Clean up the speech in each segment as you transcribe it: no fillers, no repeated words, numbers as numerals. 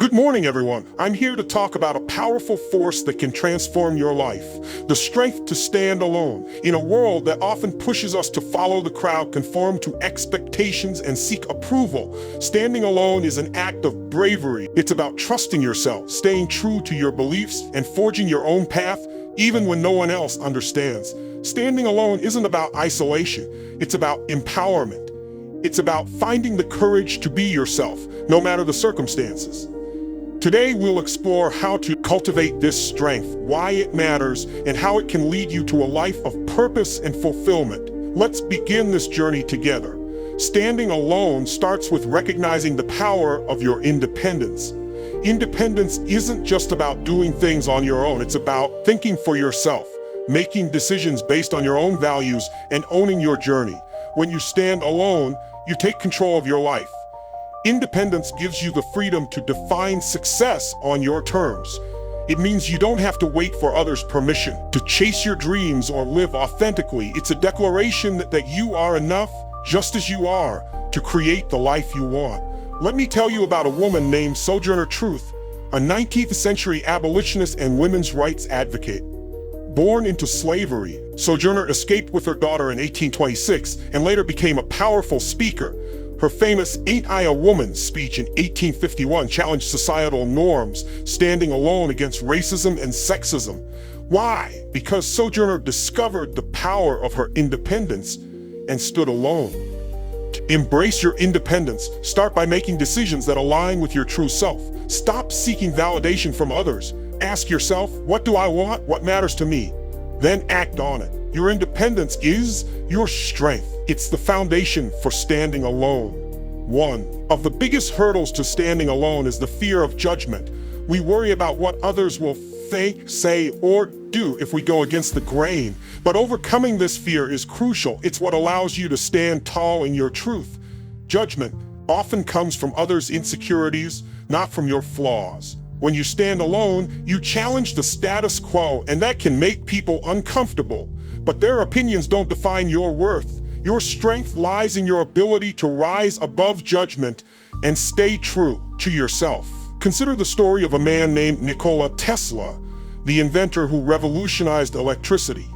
Good morning, everyone. I'm here to talk about a powerful force that can transform your life. The strength to stand alone. In a world that often pushes us to follow the crowd, conform to expectations, and seek approval, standing alone is an act of bravery. It's about trusting yourself, staying true to your beliefs, and forging your own path, even when no one else understands. Standing alone isn't about isolation. It's about empowerment. It's about finding the courage to be yourself, no matter the circumstances. Today, we'll explore how to cultivate this strength, why it matters, and how it can lead you to a life of purpose and fulfillment. Let's begin this journey together. Standing alone starts with recognizing the power of your independence. Independence isn't just about doing things on your own. It's about thinking for yourself, making decisions based on your own values, and owning your journey. When you stand alone, you take control of your life. Independence gives you the freedom to define success on your terms. It means you don't have to wait for others' permission to chase your dreams or live authentically. It's a declaration that you are enough, just as you are, to create the life you want. Let me tell you about a woman named Sojourner Truth, a 19th century abolitionist and women's rights advocate. Born into slavery, Sojourner escaped with her daughter in 1826 and later became a powerful speaker. Her famous "Ain't I a Woman" speech in 1851 challenged societal norms, standing alone against racism and sexism. Why? Because Sojourner discovered the power of her independence and stood alone. To embrace your independence, start by making decisions that align with your true self. Stop seeking validation from others. Ask yourself, what do I want? What matters to me? Then act on it. Your independence is your strength. It's the foundation for standing alone. One of the biggest hurdles to standing alone is the fear of judgment. We worry about what others will think, say, or do if we go against the grain. But overcoming this fear is crucial. It's what allows you to stand tall in your truth. Judgment often comes from others' insecurities, not from your flaws. When you stand alone, you challenge the status quo, and that can make people uncomfortable. But their opinions don't define your worth. Your strength lies in your ability to rise above judgment and stay true to yourself. Consider the story of a man named Nikola Tesla, the inventor who revolutionized electricity.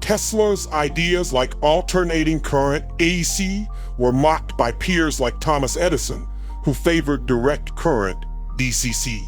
Tesla's ideas like alternating current, AC, were mocked by peers like Thomas Edison, who favored direct current, DCC.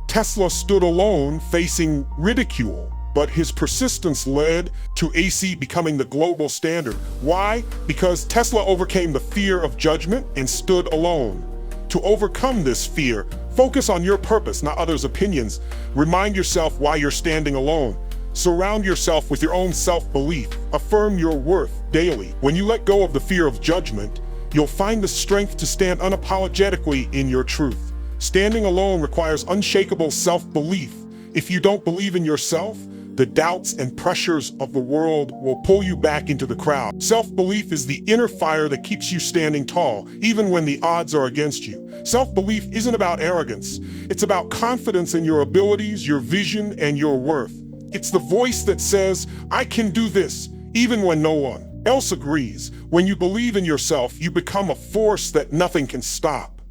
Tesla stood alone, facing ridicule, but his persistence led to AC becoming the global standard. Why? Because Tesla overcame the fear of judgment and stood alone. To overcome this fear, focus on your purpose, not others' opinions. Remind yourself why you're standing alone. Surround yourself with your own self-belief. Affirm your worth daily. When you let go of the fear of judgment, you'll find the strength to stand unapologetically in your truth. Standing alone requires unshakable self-belief. If you don't believe in yourself, the doubts and pressures of the world will pull you back into the crowd. Self-belief is the inner fire that keeps you standing tall, even when the odds are against you. Self-belief isn't about arrogance. It's about confidence in your abilities, your vision, and your worth. It's the voice that says, I can do this, even when no one else agrees. When you believe in yourself, you become a force that nothing can stop.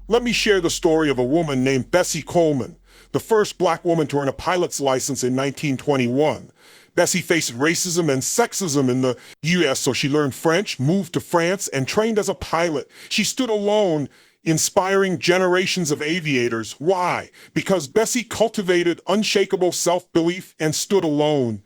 Let me share the story of a woman named Bessie Coleman, the first black woman to earn a pilot's license in 1921. Bessie faced racism and sexism in the U.S., so she learned French, moved to France, and trained as a pilot. She stood alone, inspiring generations of aviators. Why? Because Bessie cultivated unshakable self-belief and stood alone.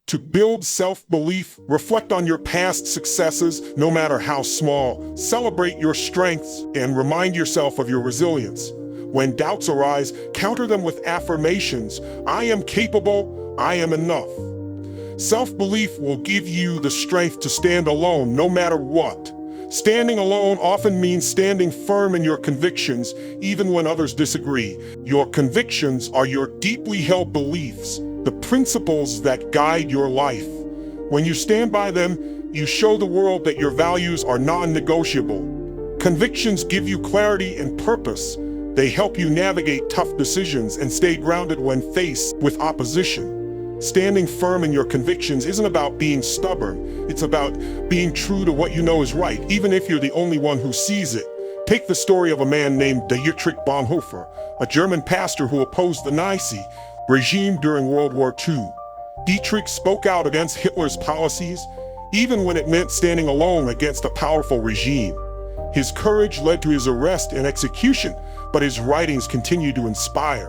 To build self-belief, reflect on your past successes, no matter how small. Celebrate your strengths and remind yourself of your resilience. When doubts arise, counter them with affirmations. I am capable, I am enough. Self-belief will give you the strength to stand alone, no matter what. Standing alone often means standing firm in your convictions, even when others disagree. Your convictions are your deeply held beliefs, the principles that guide your life. When you stand by them, you show the world that your values are non-negotiable. Convictions give you clarity and purpose. They help you navigate tough decisions and stay grounded when faced with opposition. Standing firm in your convictions isn't about being stubborn. It's about being true to what you know is right, even if you're the only one who sees it. Take the story of a man named Dietrich Bonhoeffer, a German pastor who opposed the Nazi regime during World War II. Dietrich spoke out against Hitler's policies, even when it meant standing alone against a powerful regime. His courage led to his arrest and execution, but his writings continue to inspire.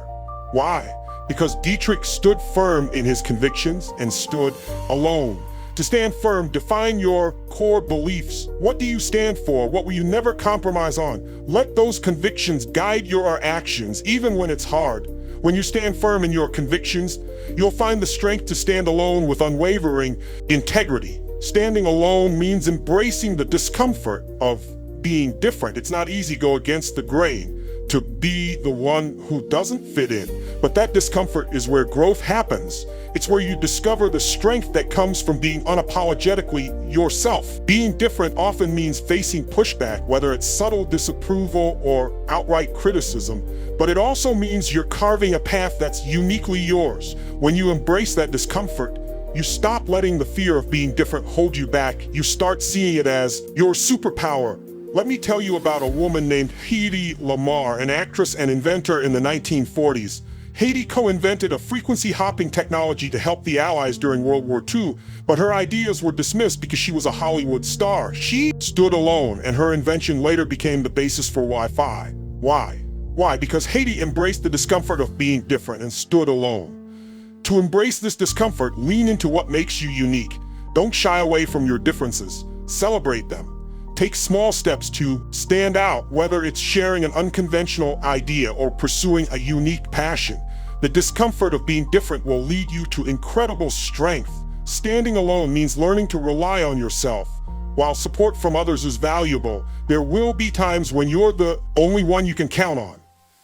Why? Because Dietrich stood firm in his convictions and stood alone. To stand firm, define your core beliefs. What do you stand for? What will you never compromise on? Let those convictions guide your actions, even when it's hard. When you stand firm in your convictions, you'll find the strength to stand alone with unwavering integrity. Standing alone means embracing the discomfort of being different. It's not easy to go against the grain, to be the one who doesn't fit in. But that discomfort is where growth happens. It's where you discover the strength that comes from being unapologetically yourself. Being different often means facing pushback, whether it's subtle disapproval or outright criticism, but it also means you're carving a path that's uniquely yours. When you embrace that discomfort, you stop letting the fear of being different hold you back. You start seeing it as your superpower. Let me tell you about a woman named Hedy Lamarr, an actress and inventor in the 1940s. Hedy co-invented a frequency hopping technology to help the Allies during World War II, but her ideas were dismissed because she was a Hollywood star. She stood alone, and her invention later became the basis for Wi-Fi. Why? Why? Because Hedy embraced the discomfort of being different and stood alone. To embrace this discomfort, lean into what makes you unique. Don't shy away from your differences. Celebrate them. Take small steps to stand out, whether it's sharing an unconventional idea or pursuing a unique passion. The discomfort of being different will lead you to incredible strength. Standing alone means learning to rely on yourself. While support from others is valuable, there will be times when you're the only one you can count on.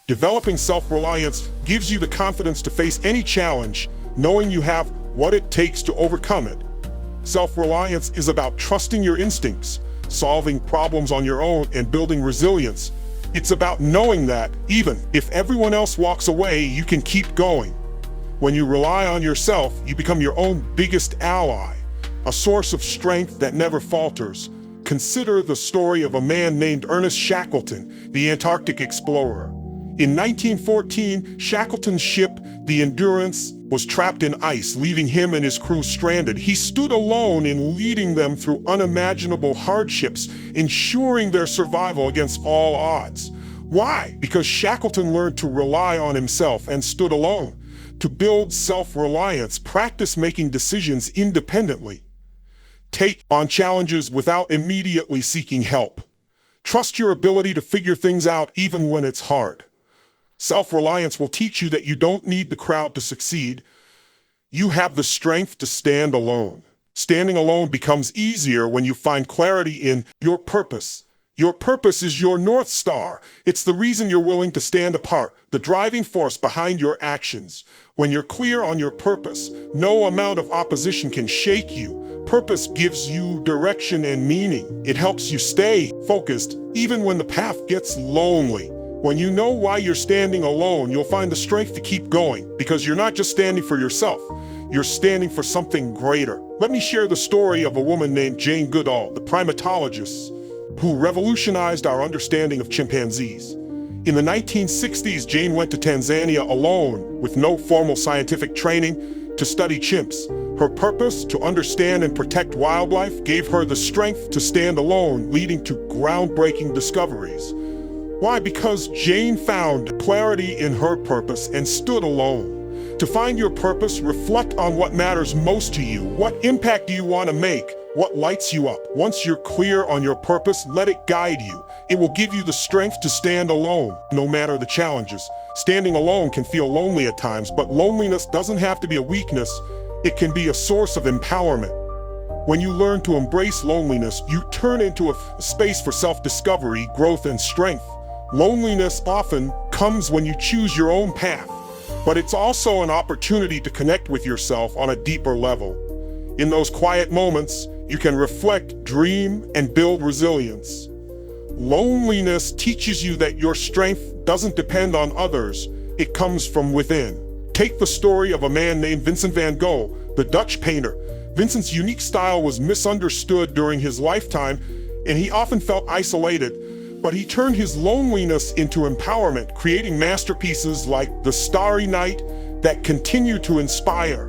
Developing self-reliance gives you the confidence to face any challenge, knowing you have what it takes to overcome it. Self-reliance is about trusting your instincts, solving problems on your own, and building resilience. It's about knowing that, even if everyone else walks away, you can keep going. When you rely on yourself, you become your own biggest ally, a source of strength that never falters. Consider the story of a man named Ernest Shackleton, the Antarctic explorer. In 1914, Shackleton's ship, the Endurance, was trapped in ice, leaving him and his crew stranded. He stood alone in leading them through unimaginable hardships, ensuring their survival against all odds. Why? Because Shackleton learned to rely on himself and stood alone. To build self-reliance, practice making decisions independently. Take on challenges without immediately seeking help. Trust your ability to figure things out even when it's hard. Self-reliance will teach you that you don't need the crowd to succeed. You have the strength to stand alone. Standing alone becomes easier when you find clarity in your purpose. Your purpose is your North Star. It's the reason you're willing to stand apart, the driving force behind your actions. When you're clear on your purpose, no amount of opposition can shake you. Purpose gives you direction and meaning. It helps you stay focused, even when the path gets lonely. When you know why you're standing alone, you'll find the strength to keep going, because you're not just standing for yourself, you're standing for something greater. Let me share the story of a woman named Jane Goodall, the primatologist, who revolutionized our understanding of chimpanzees. In the 1960s, Jane went to Tanzania alone, with no formal scientific training, to study chimps. Her purpose, to understand and protect wildlife, gave her the strength to stand alone, leading to groundbreaking discoveries. Why? Because Jane found clarity in her purpose and stood alone. To find your purpose, reflect on what matters most to you. What impact do you want to make? What lights you up? Once you're clear on your purpose, let it guide you. It will give you the strength to stand alone, no matter the challenges. Standing alone can feel lonely at times, but loneliness doesn't have to be a weakness. It can be a source of empowerment. When you learn to embrace loneliness, you turn into a space for self-discovery, growth, and strength. Loneliness often comes when you choose your own path, but it's also an opportunity to connect with yourself on a deeper level. In those quiet moments, you can reflect, dream, and build resilience. Loneliness teaches you that your strength doesn't depend on others, it comes from within. Take the story of a man named Vincent van Gogh, the Dutch painter. Vincent's unique style was misunderstood during his lifetime, and he often felt isolated. But he turned his loneliness into empowerment, creating masterpieces like The Starry Night that continue to inspire.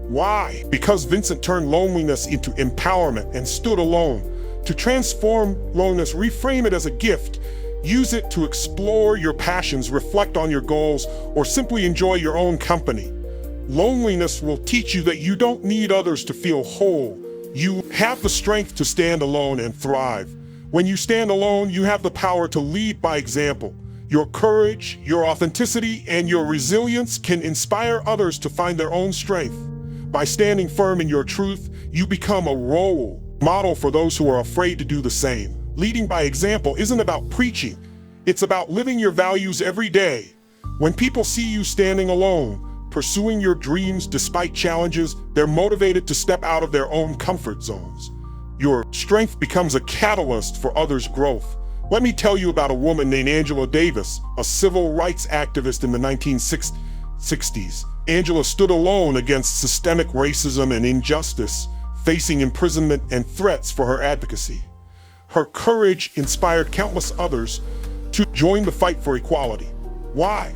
Why? Because Vincent turned loneliness into empowerment and stood alone. To transform loneliness, reframe it as a gift. Use it to explore your passions, reflect on your goals, or simply enjoy your own company. Loneliness will teach you that you don't need others to feel whole. You have the strength to stand alone and thrive. When you stand alone, you have the power to lead by example. Your courage, your authenticity, and your resilience can inspire others to find their own strength. By standing firm in your truth, you become a role model for those who are afraid to do the same. Leading by example isn't about preaching. It's about living your values every day. When people see you standing alone, pursuing your dreams despite challenges, they're motivated to step out of their own comfort zones. Your strength becomes a catalyst for others' growth. Let me tell you about a woman named Angela Davis, a civil rights activist in the 1960s. Angela stood alone against systemic racism and injustice, facing imprisonment and threats for her advocacy. Her courage inspired countless others to join the fight for equality. Why?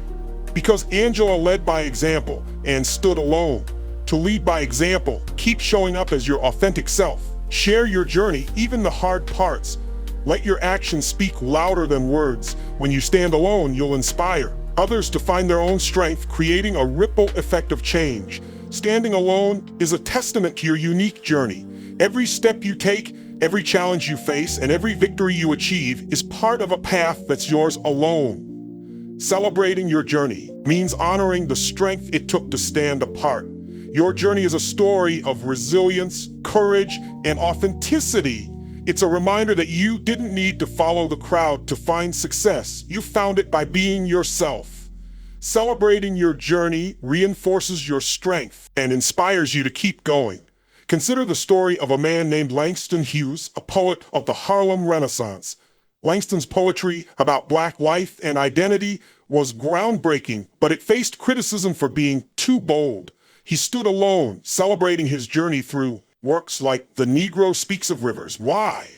Because Angela led by example and stood alone. To lead by example, keep showing up as your authentic self. Share your journey, even the hard parts. Let your actions speak louder than words. When you stand alone, you'll inspire others to find their own strength, creating a ripple effect of change. Standing alone is a testament to your unique journey. Every step you take, every challenge you face, and every victory you achieve is part of a path that's yours alone. Celebrating your journey means honoring the strength it took to stand apart. Your journey is a story of resilience, courage, and authenticity. It's a reminder that you didn't need to follow the crowd to find success. You found it by being yourself. Celebrating your journey reinforces your strength and inspires you to keep going. Consider the story of a man named Langston Hughes, a poet of the Harlem Renaissance. Langston's poetry about Black life and identity was groundbreaking, but it faced criticism for being too bold. He stood alone, celebrating his journey through works like The Negro Speaks of Rivers. Why?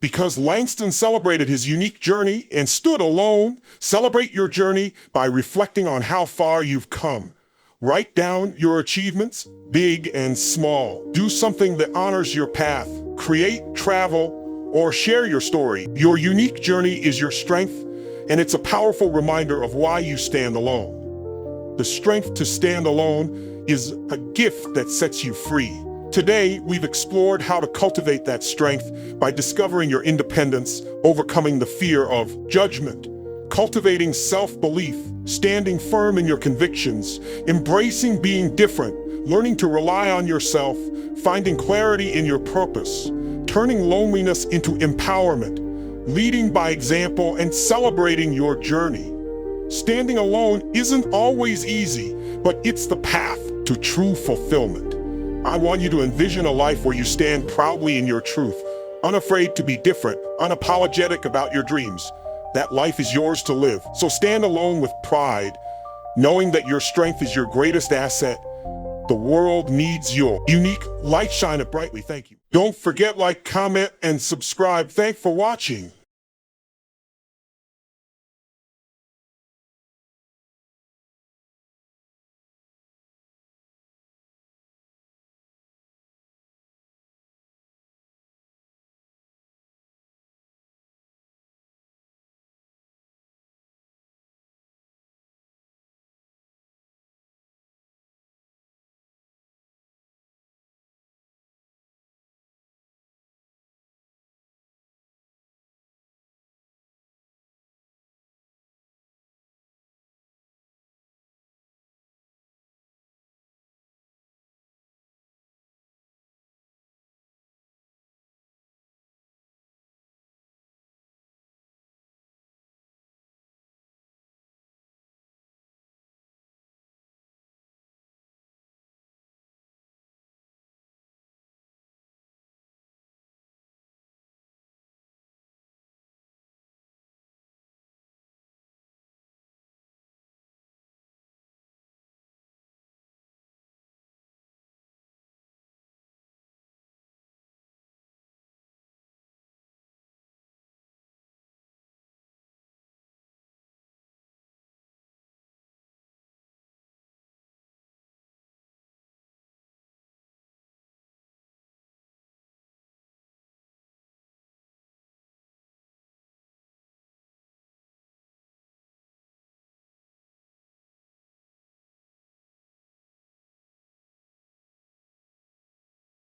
Because Langston celebrated his unique journey and stood alone. Celebrate your journey by reflecting on how far you've come. Write down your achievements, big and small. Do something that honors your path. Create, travel, or share your story. Your unique journey is your strength, and it's a powerful reminder of why you stand alone. The strength to stand alone is a gift that sets you free. Today, we've explored how to cultivate that strength by discovering your independence, overcoming the fear of judgment, cultivating self-belief, standing firm in your convictions, embracing being different, learning to rely on yourself, finding clarity in your purpose, turning loneliness into empowerment, leading by example, and celebrating your journey. Standing alone isn't always easy, but it's the path to true fulfillment. I want you to envision a life where you stand proudly in your truth, unafraid to be different, unapologetic about your dreams. That life is yours to live. So stand alone with pride, knowing that your strength is your greatest asset. The world needs your unique light. Shine it brightly. Thank you. Don't forget, like, comment, and subscribe. Thanks for watching.